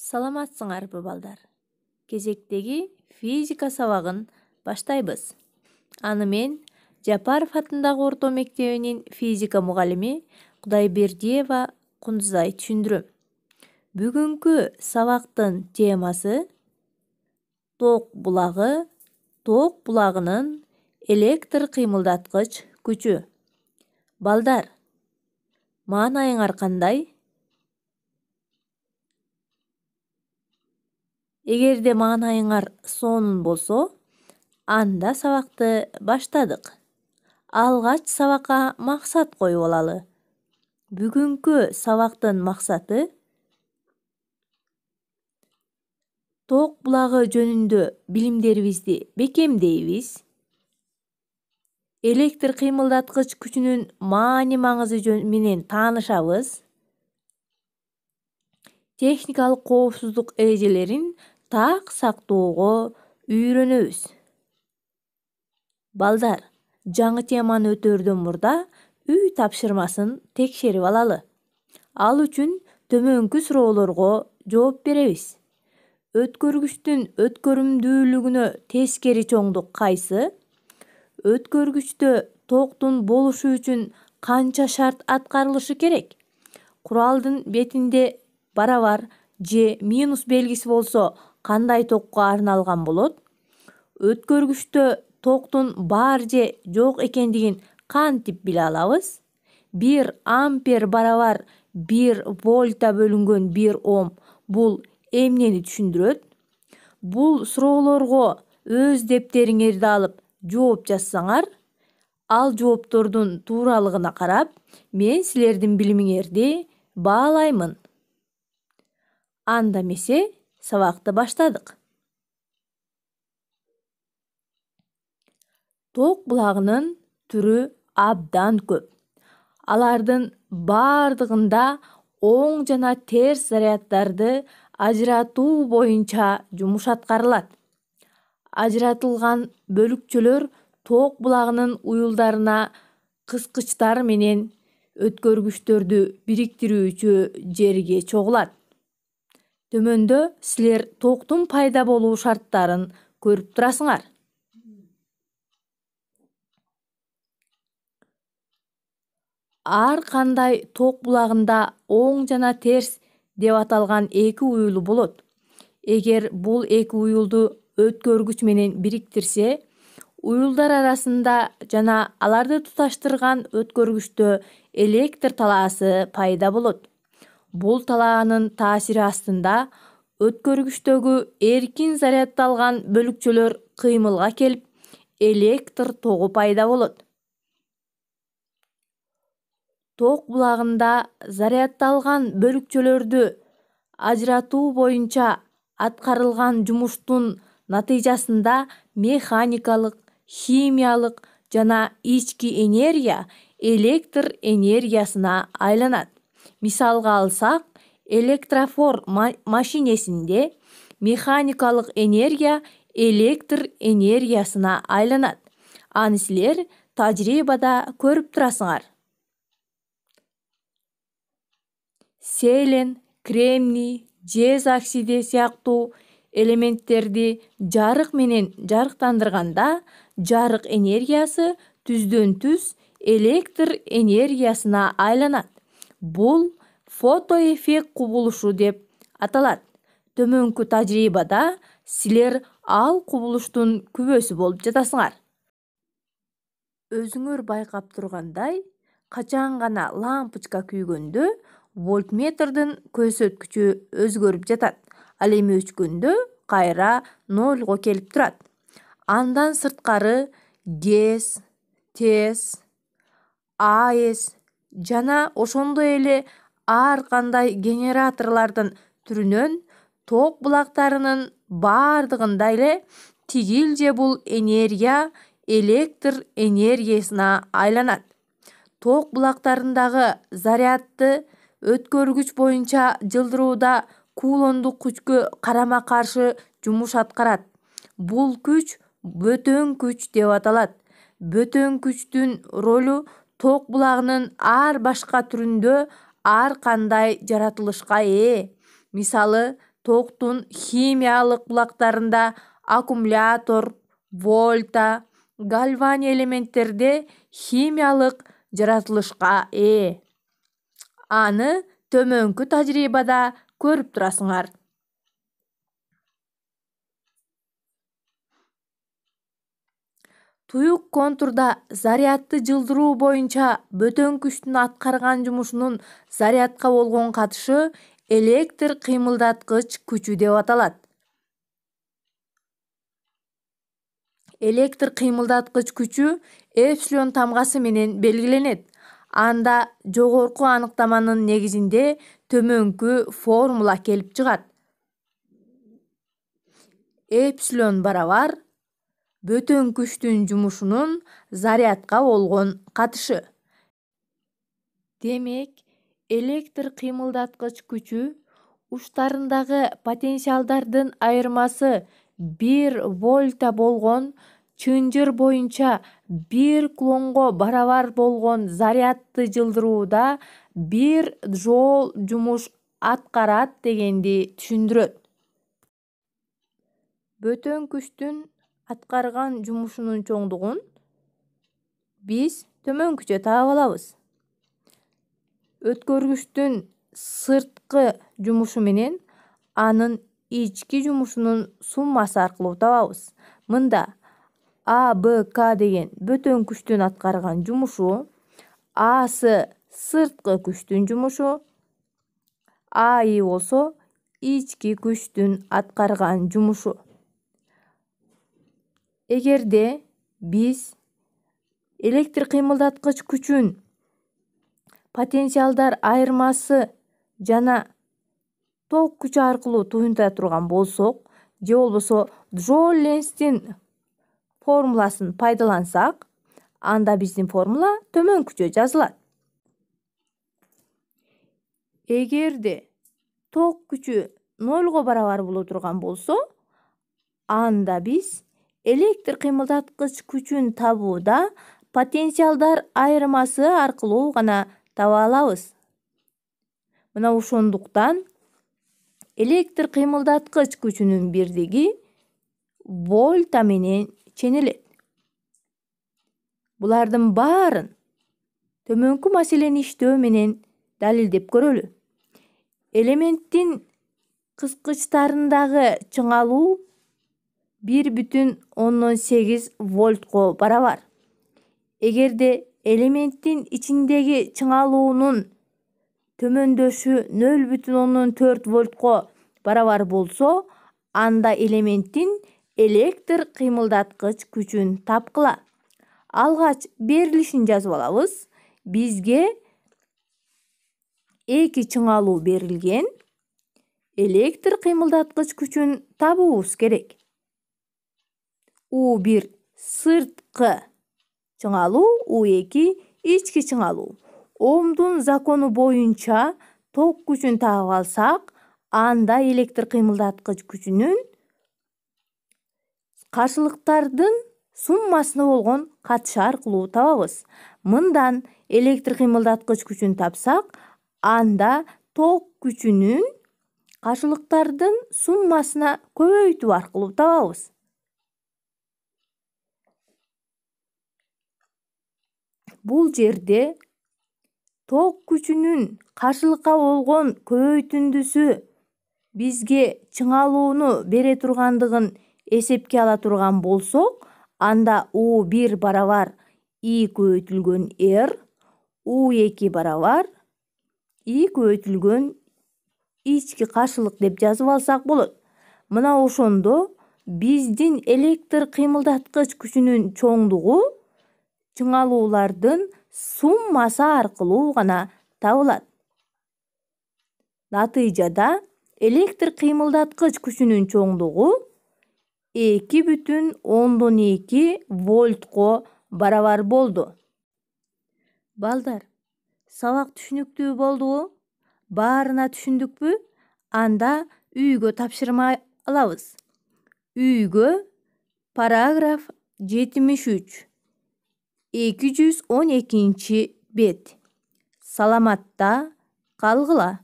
Саламатсыңарбы балдар? Кезектеги физика сабагын баштайбыз. Аны мен Жапаров атындагы орто мектебинин физика мугалими Кудайбердиева Кундузай түшүндүрөм. Бүгүнкү сабактын темасы ток булагы, ток булагынын электр кыймылдаткыч күчү. Балдар, маанайыңар кандай? Эгерде маанайыңар сонун болсо, анда сабакты баштадык. Алгач сабакка максат коюп алалы. Бүгүнкү сабактын максаты ток булагы жөнүндө билимдерибизди бекемдейбиз. Электр кыймылдаткыч күчүнүн маани-маңызы менен таанышабыз. Техникалык коопсуздук эрежелерин так сактоого үйрөнөбүз. Балдар, жаңы теманы өтөрдөн мурда үй тапшырмасын текшерип алалы. Ал үчүн төмөнкү суроолорго жооп беребиз. Өткөргүчтүн өткөрүмдүүлүгүнө тескери чоңдук кайсы? Өткөргүчтө токтун болушу үчүн канча шарт аткарылышы керек? Куралдын бетинде барабар же минус белгиси болсо кандай токко арналган болот? Өткөргүчтө токтун бар же жок экендигин кантип биле алабыз? 1 ампер барабар 1 вольта бөлүнгөн 1 ом бул эмнени түшүндүрөт? Бул суроолорго өз дептериңерди алып жооп жазсаңар, ал жооптордун тууралыгына карап, мен силердин билимиңерди баалаймын. Анда эмесе сабакты баштадык. Ток булагынын түрү абдан көп. Алардын бардыгында оң жана терс заряддарды ажыратуу боюнча жумуш аткарылат. Ажыратылган бөлүкчөлөр ток булагынын уюлдарына кыскычтар менен өткөргүчтөрдү бириктирүүчү жерге чогулат. Төмөндө силер токтун пайда болуу шарттарын көрүп турасыңар. Ар кандай ток булагында оң жана терс деп аталган эки уюлу болот. Эгер бул эки уюлду өткөргүч менен бириктирсе, уюлдар арасында жана аларды туташтырган өткөргүчтө электр талаасы пайда болот. Бул талаанын таасири астында өткөргүчтөгү эркин заряддалган бөлүкчөлөр кыймылга келип, электр тогу пайда болот. Ток булагында заряддалган бөлүкчөлөрдү ажыратуу боюнча аткарылган жумуштун натыйжасында механикалык, химиялык жана ички энергия электр энергиясына айланат. Мисалга алсак, электрофор машинесинде механикалык энергия электр энергиясына айланат. Аны силер тажрыйбада көрүп турасыңар. Селен, кремний, жез оксиди сыяктуу элементтерди жарык менен жарыктандырганда жарык энергиясы түздөн түз электр энергиясына айланат. Бул фотоэффект кубулушу деп аталат. Төмөнкү тажрыйбада силер ал кубулуштун күбөсү болуп жатасыңар. Өзүңөр байкап тургандай, качан гана лампочка күйгөндө вольтметрдин көрсөткүчү өзгөрүп жатат. Ал эми өчкөндө кайра нолго келип турат. Андан сырткары ГЭС, ТЭС, АЭС жана ошондой эле ар кандай генераторлордун түрүнөн ток булактарынын бардыгында эле тигил же бул энергия электр энергиясына айланат. Ток булактарындагы зарядды өткөргүч боюнча жылдырууда кулондук күчкө карама каршы жумуш аткарат. Бул күч бөтөн күч деп аталат. Бөтөн күчтүн ролу ток булагынын ар башка түрүндө ар кандай жаратылышка ээ. Мисалы, токтун химиялык булактарында аккумулятор, вольта, гальваний элементтерде химиялык жаратылышка ээ. Аны төмөнкү тажрыйбада көрүп турасыңар. Туюк контурда зарядты жылдыруу боюнча бөтөн күчтүн аткарган жумушунун зарядка болгон катышы электр кыймылдаткыч күчү деп аталат. Электр кыймылдаткыч күчү эпсилон тамгасы менен белгиленет. Анда жогорку аныктаманын негизинде төмөнкү формула келип чыгат. Эпсилон барабар бөтөн күчтүн жумушунун зарядка болгон катышы. Демек, электр кыймылдаткыч күчү учтарындагы потенциалдардын айырмасы 1 вольта болгон чынжыр боюнча 1 кулонго барабар болгон зарядты жылдырууда 1 джоуль жумуш аткарат дегенди түшүндүрөт. Бөтөн күчтүн аткарган жумушунун чоңдугун биз төмөнкүчө таап алабыз. Өткөргүчтүн сырткы жумушу менен анын ички жумушунун суммасы аркылуу табабыз. Мында А, Б, К деген бөтөн күчтүн аткарган жумушу, Асы сырткы күчтүн жумушу, АИ болсо ички күчтүн аткарган жумушу. Эгерде биз электр кыймылдаткыч күчүн потенциалдар айырмасы жана ток күчү аркылуу туюнта турган болсок, же болбосо Джоуль Ленстин формуласын пайдалансак, анда биздин формула төмөнкүчө жазылат. Эгерде ток күчү 0 барабар боло турган болсо, анда биз электр кыймылдаткыч күчүн табууда потенциалдар айырмасы аркылуу гана таба алабыз. Мына ошондуктан электр кыймылдаткыч күчүнүн бирдиги вольта менен ченелет. Булардын баарын төмөнкү маселени иштөө менен далилдеп көрөлү. Элементтин кыскычтарындагы чыңалуу 1,8 вольтко барабар. Эгерде элементтин ичиндеги чыңалуунун төмөндөшү 0,4 вольтко барабар болсо, анда элементтин электр кыймылдаткыч күчүн тапкыла. Алгач берилишин жазып алабыз. Бизге эки чыңалуу берилген. Электр кыймылдаткыч күчүн табуубуз керек. U1 сырткы чыңалуу, U2 ички чыңалуу. Омдун закону боюнча ток күчүн таап алсак, анда электр кыймылдаткыч күчүнүн каршылыктардын суммасына болгон катышы аркылуу табабыз. Мындан электр кыймылдаткыч күчүн тапсак, анда ток күчүнүн каршылыктардын суммасына көбөйтүү аркылуу табабыз. Бул жерде ток күчүнүн каршылыкка болгон көбөйтүндүсү бизге чыңалууну бере тургандыгын эсепке ала турган болсок, анда U1 барабар I көбөйтүлгөн R, U2 барабар I көбөйтүлгөн ички каршылык деп жазып алсак болот. Мына ошондо биздин электр кыймылдаткыч күчүнүн чоңдугу чыңалуулардын суммасы аркылуу гана табылат. Натыйжада электр кыймылдаткыч күчүнүн чоңдугу 2,2 вольтко барабар болду. Балдар, сабак түшүнүктүү болдубу? Баарына түшүндүкпү? Анда үйгө тапшырма алабыз. Үйгө параграф 73, 212 бет. Саламатта калгыла.